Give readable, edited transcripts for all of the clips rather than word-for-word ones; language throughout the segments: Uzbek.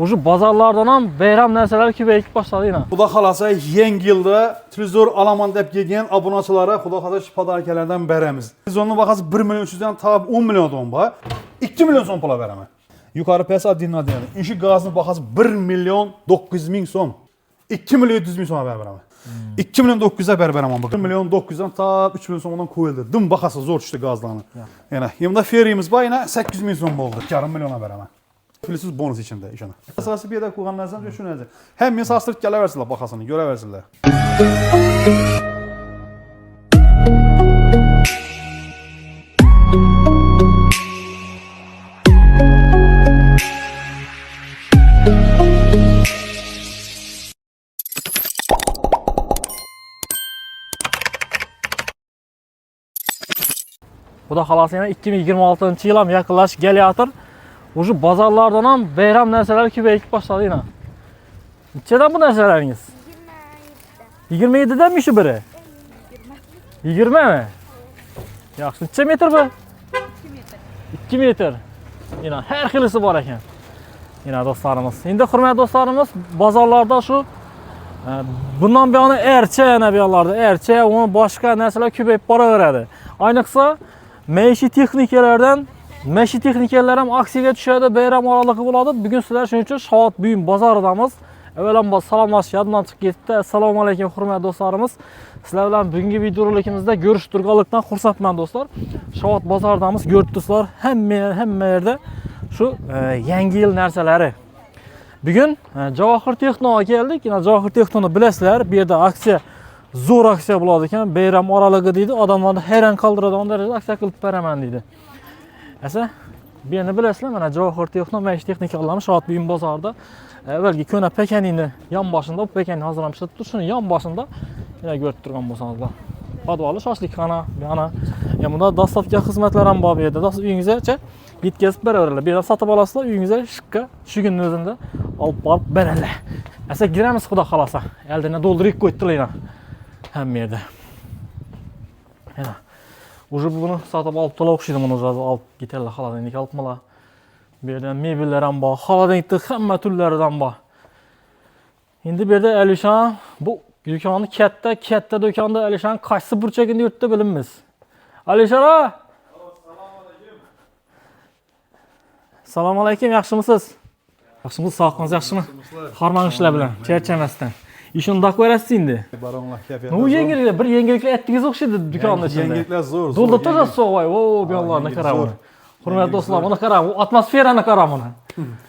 Uşu bazarlardan ham bayram narsalar ko'payib boshladi yana. Xudo xolasa yangi yilda televizor alaman deb kelgan obunachilara xudo xolasa shu podarkalardan beramiz. Televizorning bahasi 1 million 300 dan tab 10 million so'm bor. 2 million so'm pul beraman. Yuqori pes adinna deydi. Ishi gazning bahasi 1 million 900 ming so'm. 2 million 700 ming so'm beraman. 2 million 900 ga beraman. 1 million 900 dan tab 3 million so'mdan qo'yildi. Dim bahasi zo'r tushdi gazlarning. Yana yimda ferimiz bor, yana 800 ming so'm bo'ldi. 2,5 million beraman. Filsiz bonus içinde işine. Esası bir yerde kullanırsanız düşüneceğiz. Hem men sastırıp geleversinler bakasını, göreversinler. Bu da xalas yana 2026-yıl ham yaqinlashib kelayotir. Uşu bazarlardan ham bayram narsalar ko'payib boshladi yana. Nechadan bu narsalaringiz? 27'den mi şu biri? 20 mi? Yaxshi. Necha metr bu? 2 metr. Yana har xilisi bor ekan. Yana do'stlarimiz. Endi hurmatli do'stlarimiz, bozorlarda shu bundan buyog'i ercha yana bu yerlarda ercha va boshqa narsalar ko'payib boraveradi. Ayniqsa maishiy texnikalardan Meşi texnikalar ham aksiyaga tushadi, bayram oralig'i bo'ladi. Bugun sizlar shuning uchun Shovot buyum bozoridamiz. Avvalambor salomlashish yodimdan chiqib ketdi. Assalomu alaykum hurmatli do'stlarimiz. Sizlar bilan bugungi videorolikimizda ko'rishib turganlikdan xursandman do'stlar. Shovot bozoridamiz. Ko'rdingizlar, hamma yerda shu yangi yil narsalari. Bugun Javohir Texnoga keldik. Yana Javohir Texnoni bilasizlar, bu yerda aksiya zo'r aksiya bo'ladi ekan. Bayram oralig'i deydi. Odamlarni hayron qoldiradigan darajada aksiya qilib beraman deydi. Esa, bu yerni bilasizlar, mana Javohir Texno maishiy texnikalarni Shovot buyum bozorida avvalgi ko'na pekanini yon boshida, bu pekanni hozirlam ishlatib turishini yon boshida yana ko'rib turgan bo'lsangizlar. Podvali shoshlikxona, bu yana bunda dostavka xizmatlari ham bor bu yerda. Uyingizgacha yetkazib beraveradilar. Bu yerda sotib olasizlar, uyingizga shikka shu kunning o'zida olib borib beradilar. Esa giramiz xudo xolasa. Eldini to'ldirib qo'ydilar yana hamma yerda. Yana Уже bunu satıb alıp tola oxşaydı bunu alıp gitarlar xaladenlik alıpmalar. Bir yerden mebellər ham bor, xaladenikdə hamma turlaridan bor. Endi bu yerda Alishan bu do'konni katta do'konda Alishan qaysi burchagini yurtda bilinmiz. Alishan a! Assalomu alaykum, yaxshimisiz? Yaxshimisiz, sog'ligingiz yaxshimi? Harman ishlar bilan, charchamasdan. İşin dak verəsi indi. Baronlar keyfiyatı. Bu yengelikler, bir yengelikler ettiğiniz okşaydı dükkanın içinde. Yengelikler zor. Doldu taca soğay, o bir anlarına karamını. Hürmetli dostlar, ona karamını, atmosferana karamını.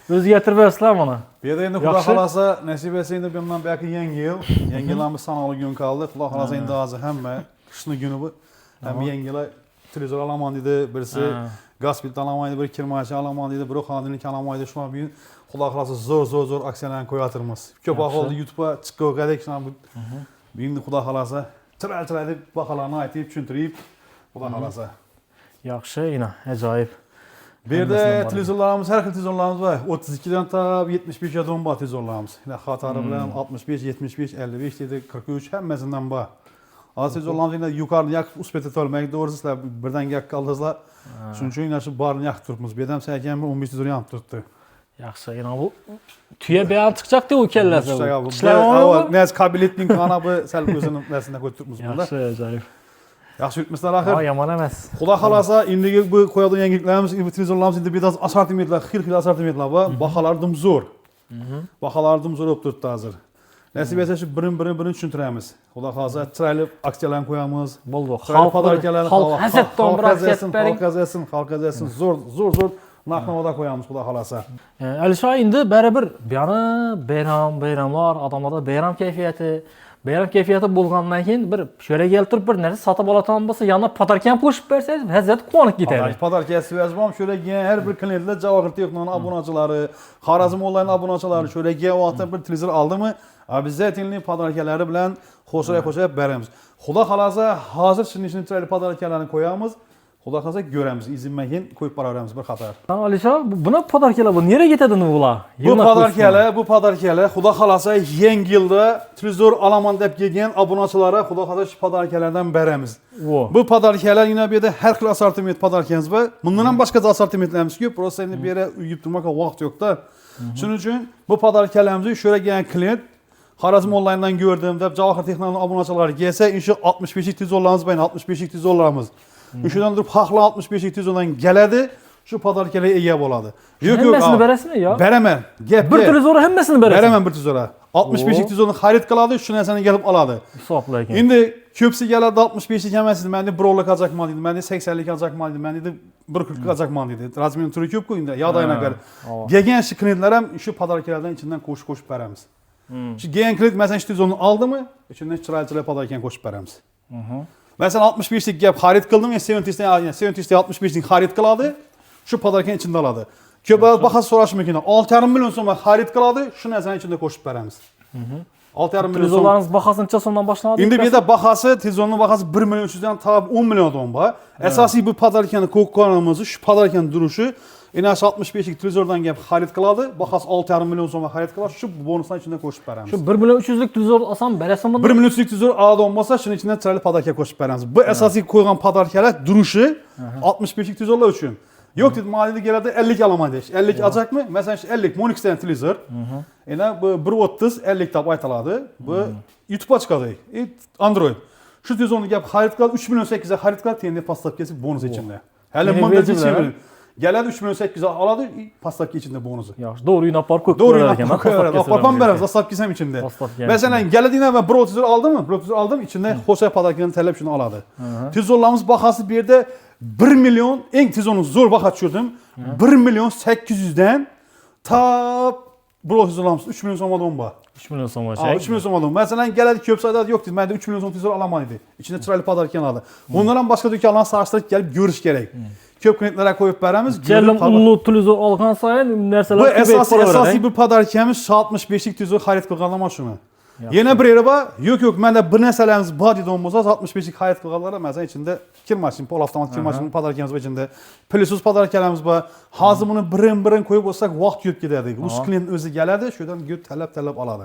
Özü getirmezler bana. Bir de indi Xudo xolasa nasip etse indi bundan belki yangi yil. Yangi yilimiz sanalı gün kaldı. Xudo xolasa indi azı hamma qishni günü bu. Hem yangi yil televizor alaman dedi, birisi gaz bilet alaman dedi, bir kirmachi alaman dedi, bir xonadonlik alaman dedi. Şuna bugün Xudo xolasa zo'r aksiyalarni qo'yatırmız. Ko'p aholi YouTube'a chiqqangadak shuna bugün Xudo xolasa tiray deb baholarni aytib, tushuntirib Xudo xolasa. Yaxshi, yine ajoyib. Bu yerda televizorlarimiz, har xil televizorlarimiz var. 32 dan tab 75 ga bor televizorlarimiz. Yine xatari bilan 65, 75, 55 dedi, 43 hammasidan bor. Hozir televizorlarimiz yine yuqori yoqib uspeta tolmaydi. Doğrusu sizlar birdan yoqib qoldingizlar. Shuning uchun yana shu barini yoqib turibmiz. Bu yerda ham sakan 15 televizor yonib turibdi. Yaxshi, yana bu tuya beyan chiqacaqdi u kellasi. Naz kabiliyetning qanabi sal o'zini narsasida ko'taribmiz bunda. Yaxshi, ajoyib. Yaxshi yutmislar axir. Ha, yomon emas. Xudo xolasa endigi bu qo'yadigan yangiliklarimiz, televizorlarimiz endi biraz assortimentlar, xil assortimentlar bor. Baholardim zo'r. Baholardim zo'r bo'lib turibdi hozir. Nasib etsa shu birin tushuntiramiz. Xudo xolasa chiroyli aksiyalarni qo'yamiz. Bo'ldi. Xalq podarkalarni, xalq hazatdan zo'r narx-navoda qo'yamiz Xudo xolasa. Alisher endi baribir bu yana bayramlar, odamlarda bayram kayfiyati bo'lgandan keyin bir sho'ra keltirib bir narsa sotib oladigan bo'lsa, yana podarkan qo'shib bersangiz, hazrat quvonib ketadi. Podarkasi yozmam, sho'raga har bir klientlar Javohir Texnoning obunachilari, Xorazm onlayn obunachilari sho'raga vaqtda bir televizor oldimi, обязательно podarkalari bilan qo'shib beramiz. Xudo xolasa hozir shunday chiroyli podarkalarni qo'yamiz. Xudo xolasa ko'ramiz, izindan keyin qo'yib boraveramiz bir qator. Alisher, buni podarkalar bu nereye ketadi bular? Bu podarkalar Xudo xolasa yangi yilda televizor alaman deb kelgan obunachilara Xudo xolasa shu podarkalardan beramiz. Bu podarkalar yana bu yerda har xil assortiment podarkamiz bor. Bundan ham boshqa assortimentlarimiz ko'p. Prosta endi bu yerda uyib turmoqqa vaqt yo'q-da. Şunun için bu padarkalarımızı şöyle gelen klient Xorazm online'dan gördüğümde Cavahir Texnoloji abunaçıları gelse inşi 65 tizollarımız beyin 65 tizollarımız. Üşüden durup haqlı 65 tizoldan geledi. Şu padarkalıya eye boladı. Yok Hemmesini beresmi ya? Beremem. Gep Bir trizora hemmesini beresmi. Beremem bir tizora. 65 tizolunu xarid qiladi, shu narsani gelib oladi. Hesapla ekan. Endi ko'psi keladi 65lik emas, men de 1 ollik olacakman dedi. Men de 80lik olacakman dedi. Men dedi 140 olacakman dedi. Razmenin turi ko'p-ku endi. Yodayına göre. Gelgan shu klientlar ham shu padarkalardan içinden qo'shib beramiz. Shu gelgan klient masalan shu tizolni oldimi, içinden chiroyli padarkan qo'shib beramiz. Masalan 65lik gap xarid qildim, 70lik 65lik xarid qiladi, shu padarkan içinde oladi. Ko'p bahas so'rash mumkin. 6,5 million so'mga xarid qiladi, shu narsani ichida qo'shib beramiz. 6,5 million so'm. Trizorlarınız bahasını necha so'mdan boshlanadi? Endi bu yerda bahasi, tizonning bahasi 1 million 300 dan tab 10 million so'm bor. Asosiy bu padarkani qo'yganimiz, shu padarkan turishi, ina 65lik trizordan gap xarid qiladi, bahasi 6,5 million so'mga xarid qiladi, shu bonusdan ichida qo'shib beramiz. Şu 1 milyon 300'lük trizor alsam berasam 1 million 300lik trizor a'da bo'lsa, shuning ichidan chiroyli padarka qo'shib beramiz. Bu asosiy qo'ygan padarkalar turishi 65lik trizorlar uchun. Yok dedim maliyeti geldi 50 alaman deyiş. 50 alacak mı? Mesela işte 50 Monix'ten televizör. Yine bu 1.30 50 tab aytaladı. Bu YouTube'a çıkadı. Android. Şu televizonu gap xarid qilib 3 million 8'e xarid qilib tendi pastavka için bonus içinde. Hele mındaki için geladi 3 million 8'e aladı pastavka içinde bonusu. Yaxşı, doğru yine apar ko'p. Doğru yine aparpan beramiz. Pastavka hem içinde. Mesela geladiğinde ben 1.30 aldım mı? 1.30 aldım içinde hoşa pastavkanın talep şunu aladı. Televizorlarımız bahası bir yerde 1 milyon en tezonu zor bakat düşürdüm. 1 milyon 800'den ta bu tezonlarımız 3 milyon so'm oldu. 3 milyon so'm olacak. 3 milyon so'm oldu. Mesela geldi köp sayıda yok dedi. Ben de 3 milyon so'm tezor alamaydı. İçinde chiroyli padarkan aldı. Bunlardan başka dükkanlarla sarıştırıp gelip görüş gerek. Köp klientlere koyup beramiz. Geldim ullu tezor algan sayın narsalar bu esasy bir padarkanimiz 65lik tezor xarid qilganlar shuni. Yine bir yeri var. Yok ben de bu neselerimiz var dedi olmasa 65'lik xarid qilganlar mesela içinde kirmaşın, pol avtomat kirmaşın padarkanımız var içinde. Plusuz padarkanımız var. Hazır bunu birin koyup olsak vaqt ko'p ketadi. Rus klient o'zi keladi, şuradan göt talab oladi.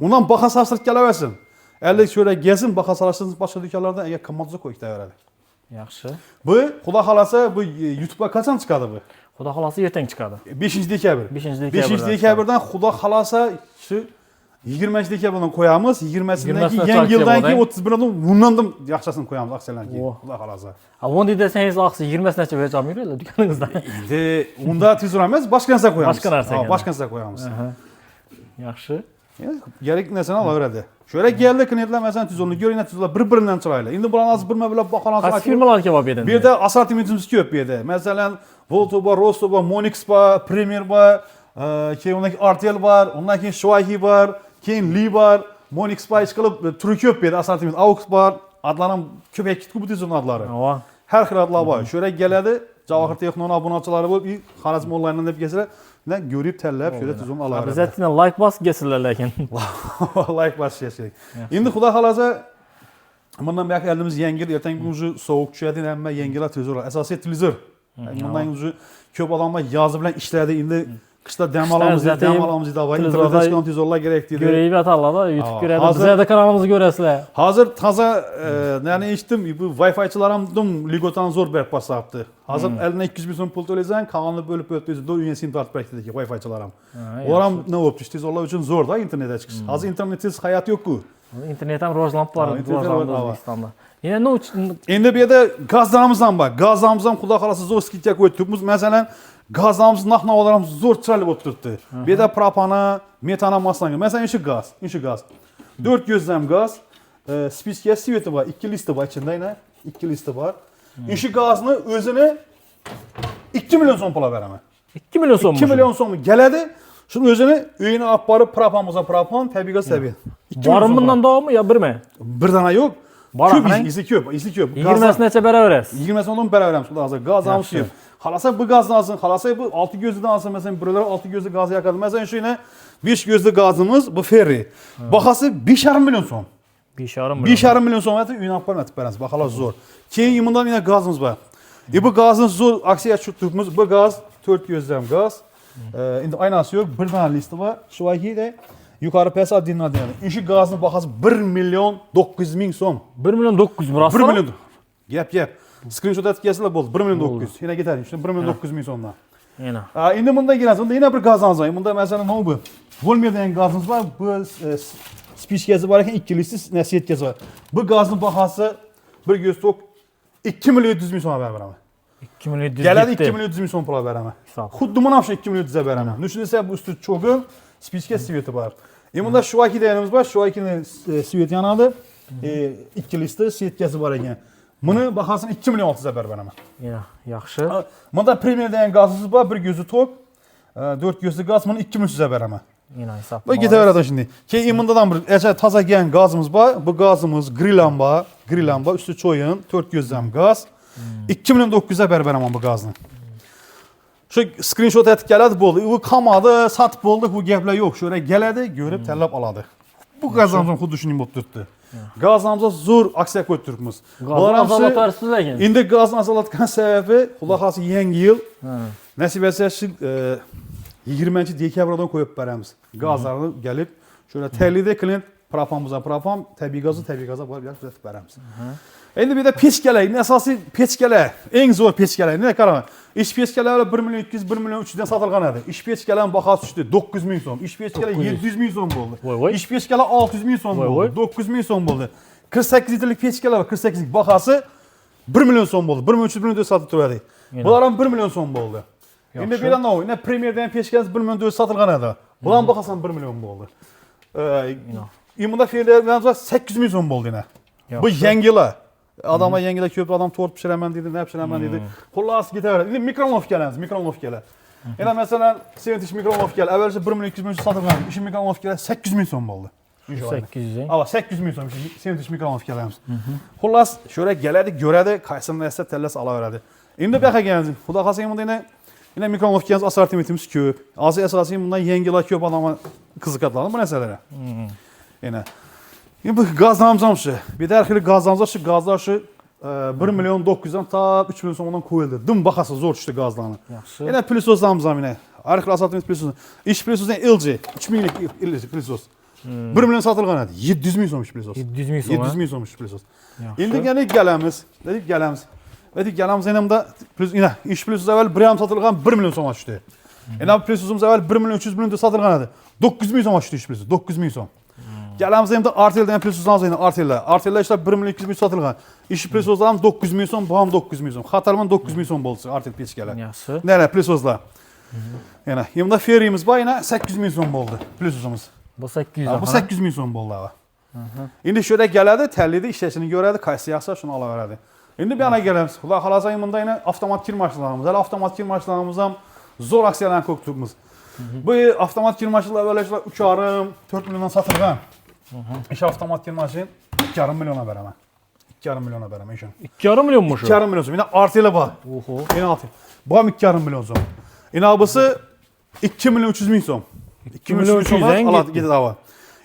Undan baha sarıştırıp kelaversin. Ellik şöyle gezin, baha sarıştırıp başka dükkanlardan eğer kamatza koyup daveradi. Yaxşı. Bu Xudo xolasa bu YouTube'a qachon chiqadi bu? Xudo xolasa ertaň chiqadi. 5-dekabr. 5-dekabrdan Xudo xolasa shu 20 dekabrdan qo'yamiz. 20'sindeki yangi yildan keyin 31dan bundan da yaxshasini qo'yamiz aksiyalarga. Xudo xolasa. Ha, onu desangiz aqsi 20'sinacha verib yuradi dükkaningizda. Endi unda tezor emas, boshqa narsa qo'yamiz. Boshqa narsa qo'yamiz. Yaxshi. Gerek narsani olaveradi. Şöyle geldi klientlar mesela tezorni görünen tezorlar bir-birinden chiroyli. Endi bularni birma bilan baholansa. Qaysi firmalarga bor bu yerda? Bu yerda assortimentimiz ko'p bu yerda. Masalan, Volto bor, Rosto bor, Monix bor, Premier bor, keyin undan keyin Artel bor, undan keyin Shuai bor, keyin Li bor, Monix bor, ish qilib turi ko'p bu yerda assortiment. Aux bor, adlar ham ko'payib ketdi bu tezorni adlari. Har xil adlar bor. Şöyle geladi, Cavahir Texnoloji abunachilari bo'lib, Xorazm online'dan deb kelsalar, görüp tellep şöyle tuzunu alaveradi. Bizatdan like bas gelsinler lekin. Like bas kerak. Endi Xudo xolasa bundan buyoq eldimiz yangi yil, ertangi kun sovuq tushadi, hamma yangilar tezor. Asosiy televizor. Bundan o'zi ko'p odamlar yozi bilan ishladi. Endi qishda dam olamiz davay internet tezorlar kerak dedi. Göreyip atarlar YouTube göradi. Bizlarda kanalımızı görasizlar. Hozir toza yani eshitdim, bu Wi-Fi'chilar ham ligotan zo'r berib basapti. Hozir eline 200 ming so'm pul to'laysan, qolganini bo'lib o'tmaysiz. Uyga sim tortib beryapti ekan Wi-Fi'chilar ham. Ular ham nima bo'libdi? Tezorlar uchun zo'rda internetga chiqish. Hozir internetsiz hayot yo'q-ku. İnternet ham rivojlanib boradi O'zbekistonda. Yana ne uchun? Endi bu yerda gazlarimiz ham bor. Gazlarimiz ham xudo xolasa zo'r skidga qo'yibmiz. Masalan, gazlarimiz narx-navolarimiz zo'r chiroyli bo'lib turibdi. Bu yerda propana, metana maslangan. Masalan, shu gaz. 400 gram gaz, spiska sveti bor, 2 listi bor ichida, 2 listi bor. Shu gazni o'zini 2 million so'm pula beraman. 2 million so'm. 2 million so'm keladi. Shuni o'zini uyini olib borib, propon, tabiiy gaz. Bormi bundan davommi yo birmi? Bir dana yo'q. Ko'p izi ko'p. 20 necha beraverasiz? 20 so'mdan beraveramiz. Xudo xolasa gazimiz yo'q. Xolasa bu gazni olsin, xolasa bu 6 gözlüden alsın. Mesela buralar 6 gözlü gaz yakadı. Mesela şu yine 5 gözlü gazımız bu ferri. Bakası 5,5 milyon so'm. 5,5 milyon so'm eti uyini olib borib beramiz. Bahalar zo'r. Keyin yimundan yine gazımız var. Bu gazın zo'r aksiya tushiribmiz. Bu gaz 400 gram gaz. Endi aynası yo'q. Bir dana listi var. Shu vakitda yuqori pes dinadi. Shu gazning bahası 1 milyon 900 ming so'm. 1 milyon 900 ming. 1 milyon. Gap. Screenshot atib kelsalar bo'ldi. 1 milyon 900. Yine yeter. İşte 1 milyon 900 ming so'mdan. Yana. Endi bunda gelasiz. Bunda yine bir gazımız var. Bunda mesela ne bu? Volmer degan gazımız var. Bu spichkasi bor ekan, ikkilisi setkasi var. Bu gazning bahası bir göz tok 2 milyon 700 ming so'm beraman. 2 milyon 700. Geladi 2 milyon 700 ming so'm pul beraman. Xuddi mana shu 2 milyon 700 beraman. Nechun desa bu usti cho'g'im, spichka sveti bor. Bunda shuvaki deganimiz bor. Shuvakini sveti yanadi. Ikkilisida setkasi bor ekan. Buni bahasini 2 milyon 600 beraman. Yana, yaxshi. Bunda Premier degan gazimiz bor. Bir gözü tok. 4 gözlü gaz bunu 2 milyon 300 beraman. Yana hesab. Bu ketaveradi şimdi. Keyin bundan bir taza gelgan gazımız var. Bu gazımız grilamba, üstü çoyun, 4 gözlem gaz. 2 milyon 900 beraman bu gazını. Şu screenshot etib keladi bo'ldi. U qolmadi, satib bo'ldik, bu gaplar yo'q. Şöyle keladi, görüp tellab oladi. Bu gazımızın xuddi shuning bo'lib turibdi. Gazımıza zo'r aksiya qo'yib turibmiz. Gazını azalatversiz lekin. Endi gazni azalatgan sababi, xudo xolasa yangi yil nasib etsa shu 20-dekabrdan qo'yib beramiz. Gazlarni gelip şöyle tellide klient propan, tabiiy gazga borib tuzatib beramiz. Endi bir de peçkeler, asosiy peçkeler, eng zo'r peçkeler. Ne qarang, ish peçkeleri 1 milyon 200, 1 milyon 300 dan sotilgan edi. Ish peçkelerin bahası tushdi 900 ming so'm, ish peçkeler 700 ming so'm bo'ldi. Ish peçkeler 600 ming so'm bo'ldi, 900 ming so'm bo'ldi. 48 litrlik peçkeler var, 48 lik bahası 1 milyon so'm bo'ldi. 1 milyon 300 ming sotib turadi. Bular ham 1 milyon so'm bo'ldi. Endi bir anda o, Premier degan peçkemiz 1 milyon 400 sotilgan edi. Bularning bahası 1 milyon bo'ldi. Bunda fiyatlar 800 ming so'm bo'ldi yine. Bu yangilar. Adama yengile köp adam tort pişiremen dedi, ne pişiremen dedi. Xullas gitaveradi. Endi mikronovkalar. Yana mesela 70 mikronovkalar. Evvelce 1 milyon 200 ming satılgan. Işin mikronovkalar 800 ming so'm bo'ldi. 800. Ama 800 ming so'm 70 mikronovkalarimiz. Xullas şöyle geladi, göradi, qaysini esa tanlas olaveradi. Endi bu yoqqa kelamiz. Xudo xolasa bunda yine mikronovkamiz assortimentimiz ko'p. Asosiy bundan yengilar ko'p odamlar qiziqadilar bu narsalarga. Yana bu gazlarımız şu. Bir de erkek gazlarımız şu. Gazlar şu 1 milyon 900'dan ta 3 milyon sonradan koyuldu. Dım bakası zor düştü gazlarını. Yine plisozlarımız var yine. Erkek asatımız plisozlar. İş plisozdan LG. 3 milyonlik LG plisoz. 1 milyon satılgan idi. 700 milyon so'mmuş plisoz. 700 milyon so'm. 700 milyon so'mmuş plisoz. Endi gene gelamiz. Dedik gelamiz yanımda yine iş plisoz evvel 1 yam satılgan 1 milyon so'm düştü. Yine plisozumuz evvel 1 milyon 300 milyon satılgan idi. 900 milyon so'm düştü iş plisoz. 900 milyon so'm. Gelamiz hem de Artel'den plisozlarımız yine Artel'ler işte 1 milyon 200 milyon satılgan. İşi plisozlarımız 900 milyon so'm, bu ham 900 milyon so'm. Xatarman 900 milyon so'm bo'ldi Artel peçkeler. Yaxshi. Nere plisozlar. Yana bunda ferimiz var yine 800 milyon so'm bo'ldi plisozumuz. Bu 800. Bu 800 milyon so'm bo'ldi abi. Endi şöyle geladi, tellidi, işleshini göradi, qaysi yaxshi shuni olaveradi. Endi bu yana gelamiz. Xudo xolasa bunda yine avtomat kir mashinalarimiz. Hali avtomat kir mashinalarimiz ham zo'r aksiyalarni ko'p turibmiz. Bu avtomat kir mashinalar avvallar 3,5 4 milyondan satılgan. İş avtomat kir maşin 2,5 milyona beraman. 2,5 milyona beraman işin. 2,5 milyon mu şu? 2,5 milyon so'm. Yine Artel'e bak. Oho. Yine Artel. Bu ham 2,5 milyon so'm. Yine abısı 2 milyon 300 ming so'm. 2 milyon 300 'dan gitti hava.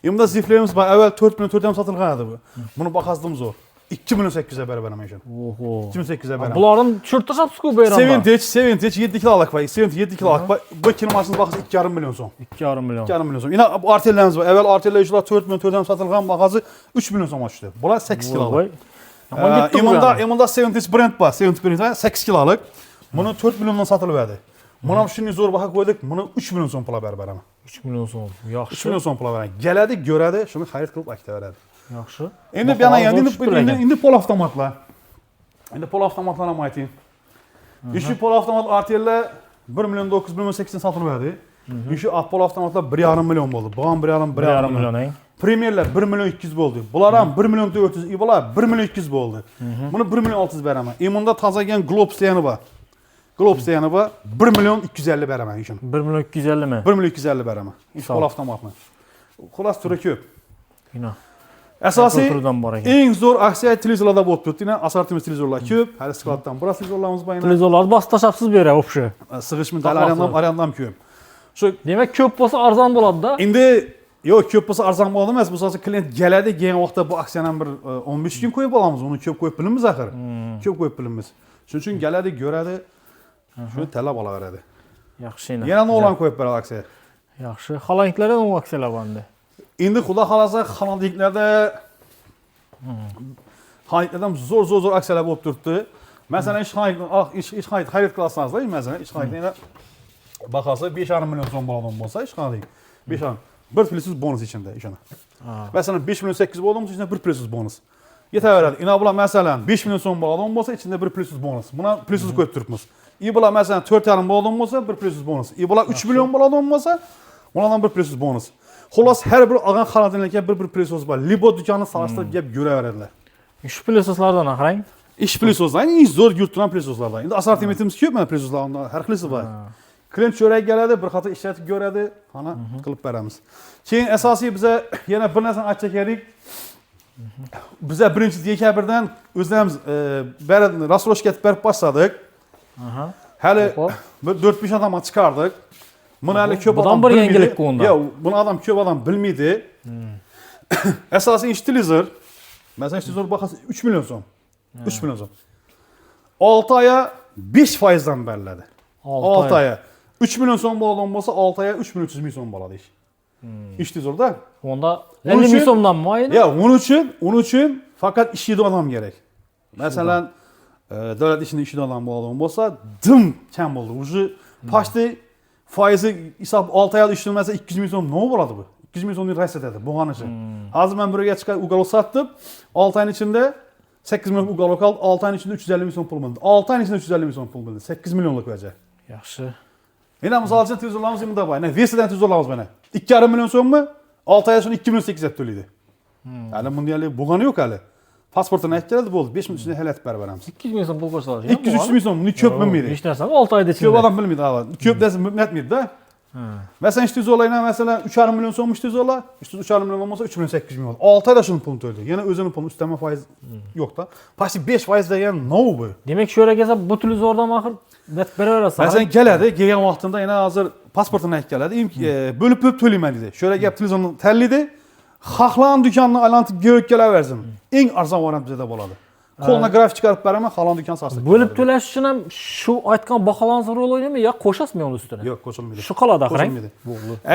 Endi ziflerimiz var. Evvel 4 milyon 4 satılgan edi bu. Bunu bakasdığımız o. 2 milyon 800'e beraman işin. Oho. 2 milyon 800'e beraman. Bunların çırtışapsız ku beyranda. 70 7 kilolik var. 7 kilolik var. Bu kir maşinimiz bakası 2,5 milyon so'm. 2,5 milyon. 2,5 milyon so'm. Yine bu Artel'lerimiz var. Evvel Artel'ler 4 milyon 4 satılgan bakası 3 milyon so'm düştü. Bunlar 8 kilolik. Emunda 70 brand var. 70 brand var. 8 kilolik. Bunu 4 milyondan satılıverdi. Buna şimdi zor baha koyduk. Bunu 3 milyon so'm pula beraman. 3 milyon so'm. Yaxshi. 3 milyon so'm pula beraman. Geladi, göradi, şunu xarid qilib aytaveradi. Yaxshi. Endi bu yana endi pol avtomatlar. Endi pol avtomatlarni ham aytayım. İşi pol avtomat Artel'ler 1 milyon 900 1 milyon 800 satılıverdi. İşi pol avtomatlar 1,5 milyon bo'ldi. Bu ham 1,5 milyon. Premierler 1 milyon 200 bo'ldi. Bular ham 1 milyon 400, bular 1 milyon 200 bo'ldi. Bunu 1 milyon 600 beraman. Bunda taza gelgan Globes degani bor. Globes degani bor 1 milyon 250 beraman ishini. 1 milyon 250 mi? 1 milyon 250 beraman. Pol avtomatni. Xulos turi ko'p. Yine. Asosiy eng zo'r aksiya televizorlarda bo'lib turibdi. Yine assortiment televizorlar ko'p. Hali skladdan biroz televizorlarimiz bor. Televizorlarni bas tashapsiz beradi o'sha. Sig'ishmi arandam ko'p. Shu demak ko'p bo'lsa arzon bo'ladi-da. Endi yo'q, ko'p bo'lsa arzon bo'ladi emas. Bu asosan klient keladi, kelgan vaqtda bu aksiyani bir 15 kun qo'yib olamiz. Uni ko'p qo'yib bilamiz axir. Ko'p qo'yib bilamiz. Shuning uchun keladi, ko'radi, shuni talab olaveradi. Yaxshi. Yana o'g'lan qo'yib beradi aksiya. Yaxshi. Xaloniklarda nima aksiyalar bor endi? Endi xudo xolasa xonadiklarda xonadiklardan zo'r aksiyalar bo'lib turibdi. Masalan, ish xarid qilasizlar, masalan, ish xaridni Baxası 5,5 milyon so'm bo'ladigan bo'lsa, hech qanday 5,5 bir plyusiz bonus içinde ishini. Masalan 5 milyon 8 bo'ladigan bo'lsa, içinde bir plyusiz bonus. Yetaveradi. Ina bular masalan 5 milyon so'm bo'ladigan bo'lsa, içinde bir plyusiz bonus. Buna plyusiz qo'yib turibmiz. Bular masalan 4,5 bo'ladigan bo'lsa, bir plyusiz bonus. Bular 3 milyon bo'ladigan bo'lsa, ulardan bir plyusiz bonus. Xolos har bir olgan xaridinlarga bir plyusiz bor. Libo do'konni solishtirib gap yuraveradilar. Shu plyuslardan qarang. İş plyuslar, eng zo'r yurtdan plyuslardan. Endi assortimentimiz ko'p, mana plyuslardan har xilisi bor. Klient cho'rak keladi, bir qator ishlatib ko'radi, ana qilib beramiz. Keyin asosiy biza yana bir narsani aytsak kerak. Biza 1-dekabrdan o'zimiz rassroshka berib boshladik. Hali 4-5 odamga chiqardik. Buni hali ko'p odam bir yangilik bu unda. Yo'q, buni ko'p odam bilmaydi. Asosiy utilizor. Masalan, utilizor bahası 3 milyon so'm. 3 milyon so'm. 6 aya 5% dan beriladi. 6 aya 3 milyon so'm bo'ladigan bo'lsa, 6 aya 3 milyon 300 ming so'm bo'ladi ish. Utilizorda. Onda 50 ming so'mdanmi oyda? Yo'q, onun uchun faqat ishlaydi odam kerak. Masalan, davlat ishida ishlaydi odam bo'ladigan bo'lsa, dim kam bo'ldi. Уже почти foizi hisob 6 oyda ishlamasa 200 ming so'm nima bo'ladi bu? 200 ming so'mni rasatadi bo'lganicha. Hozir men birga chiqib ugalok satdim. 6 oyning ichida 8 milyon ugalok oldi. 6 oyning ichida 350 ming so'm pul bo'ldi. 6 oyning ichida 350 ming so'm pul bo'ldi. 8 millionlik vaja. Yaxshi. Yana misol uchun tuzolamiz bunda bor. Mana Vesidan tuzolamiz mana. 2,5 milyon so'mmi? 6 oy so'ng 2 milyon 800 to'laydi. Hali bunday bo'lgani yo'q hali. Pasportini aytib keladi bo'ldi. 5 minut ichida halatib berib beramiz. 200 ming so'm pul ko'rsatadi. 200-300 ming so'm buni ko'p bilmaydi. Hech narsani 6 oyda ichida. Ko'p odam bilmaydi, avval. Ko'p narsa bilmaydi-da. Masalan, ishni zo'layna masalan 3,5 milyon so'm ishni zo'la, 3,5 milyon bo'lsa 3 milyon 800 ming bo'ladi. 6 oyda shuni pulni to'laydi. Yana o'zini pulini ustama foiz yo'q-da. Почти 5% degan no bu. Demak, shu yerga kelsa bu televizordan axir net beraverasiz. Masalan, keladi, kelgan vaqtida yana hozir pasportini aytib keladi. Bo'lib to'layman dedi. Shu yerga gap televizorni tanlaydi. Xohlagan do'konni aylantirib ko'rib kelaversin. Eng arzon variant bizda bo'ladi. Qo'lna grafik chiqarib beraman, xohlagan do'kon sotib. Bo'lib to'lash uchun ham shu aytgan baholansa rol o'ynaymi yo qo'shasizmi uni ustiga? Yo'q, qo'shilmaydi. Shu qoladi qarang.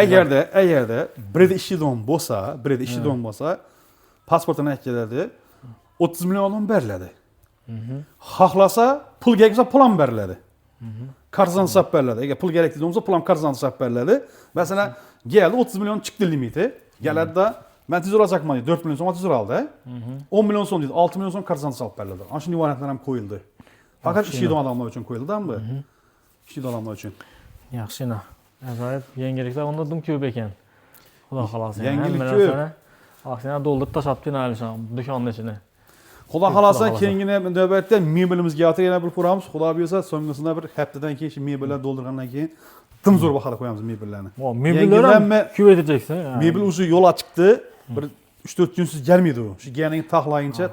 Agarda birida ishlaydigan bo'lsa, pasportini aytib keladi, 30 million olib beriladi. Xohlasa pulga kelsa pul ham beriladi. Qarzon hisob beriladi. Agar pul kerak bo'lsa, pul ham qarzon hisob beriladi. Masalan, keldi 30 million chiqdi limiti. Keladi-da ben tezor alacakman dedi. 4 milyon so'm tezor aldı. 10 milyon so'm dedi. 6 milyon so'm qarzon hisob beriladi. Ana shunday variantlar ham qo'yildi. Faqat ishlaydigan odamlar uchun qo'yildi-mi bu? Ishlaydigan odamlar uchun. Yaxshina. Ajoyib yangiliklar onda dim ko'p ekan. Xudo xolasa. Yangilik ko'p. Aksiyani doldurib tashlab alishan do'konning ichini. Xudo xolasa keyingi navbatda mebelimizga yotib yana bir ko'ramiz. Xudo buyursa so'nggisida bir haftadan keyin shu mebellar doldurgandan keyin dim zo'r bahoda qo'yamiz mebellarni. Mebellar ham ko'paytireceksin. Mebel o'zi yo'l chiqdi. Bir 3-4 kunsiz gelmeydi o. Şu gelinin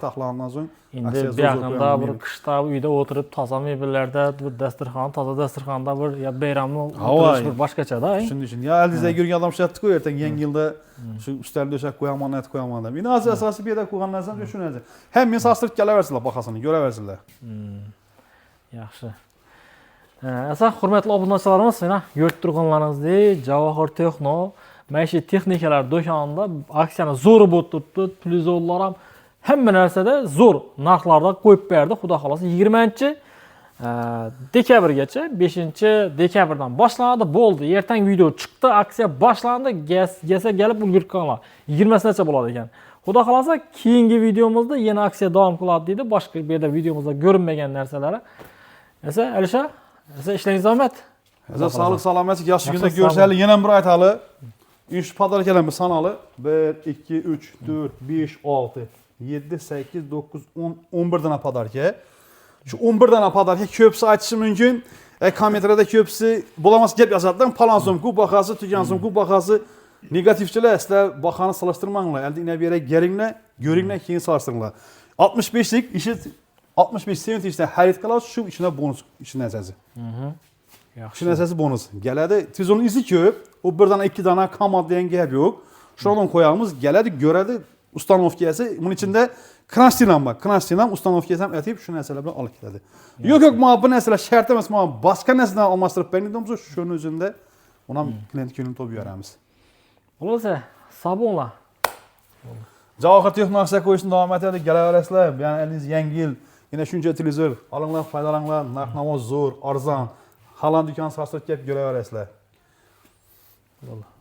taxlandan so'ng endi bu yaqinda bir qishda uyda o'tirib toza mebellarda bir dasturxon, toza dasturxonda bir ya bayramni o'tirish bir boshqacha-da. Shunday. Ya aldizda yurgan odam shatdi-ku, ertaga yangi yilda shu ustal do'shak qo'yaman, net qo'yaman deb. Meni asosiy bu yerda qo'ygan narsam shu narsa. Ham men sastirib kelaversizlar, bahosini ko'raversizlar. Yaxshi. Asa hurmatli obunachilarimiz, mana ko'rib turganlaringizdek, Javohir Texno maishiy texnikalar do'konida aksiyani zo'r bo'lib turibdi. Televizorlar ham hamma narsada zo'r narxlarda qo'yib berdi. Xudo xolasa 20-dekabrgacha, 5-dekabrdan boshlanadi. Bo'ldi. Ertang video chiqdi, aksiya boshlandi. Gasa kelib ulgurib qolgan. 20-gacha bo'ladi ekan. Xudo xolasa keyingi videomizda yana aksiya davom qiladi deydi. Boshqa bir yerda videomizda ko'rinmagan narsalari. Esa Alisha, ishlaringiz rahmat. Sog'lik salomatlik yaxshi kunda ko'rishaylik. Yana bir aytali. 3 podarkalarimiz sanalı. 1, 2, 3, 4, 5, 6, 7, 8, 9, 10, 11 tane podarka. Şu 11 tane podarka köpsi açışı mümkün. Kommentarda köpsi bulamaz gap yazardan palan so'm ku bahası, tügan so'm ku bahası. Negatifçiler sizlar bahani salıştırmanglar. Elde ine bir yere geringlar, göringlar, keyin salıştırыңlar. 65'lik işi 65 sent işte xarid qilasiz, şu içine bonus işin əsası. Yaxşı. Şunun əsası bonus. Gəladi, televizorun izi köp. O birdən 2 dana komand deyə gəb yox. Şuradan qoyağımız gəladi, görədi ustanovkası. Bunun içində kranştinam var. Kranştinam ustanovkası ham ətib şu nəsələ bilan alıb gəldi. Yox, mənə bu nəsələ şərt emas, mənə başqa nəsələ almastırıb bəyindimsə, şunun özündə ona klient gününü top yararımız. Olursa, sabunla. Javohir Texno aksiya qo'yishni davom etadi. Kelaverasizlar. Yani eliniz yangi yil, yine shuncha televizor, alinglar, foydalaninglar. Narx-navo zo'r, arzon. Halan dükanı sarsaq gəlib görə verəsizlər. Vallahi.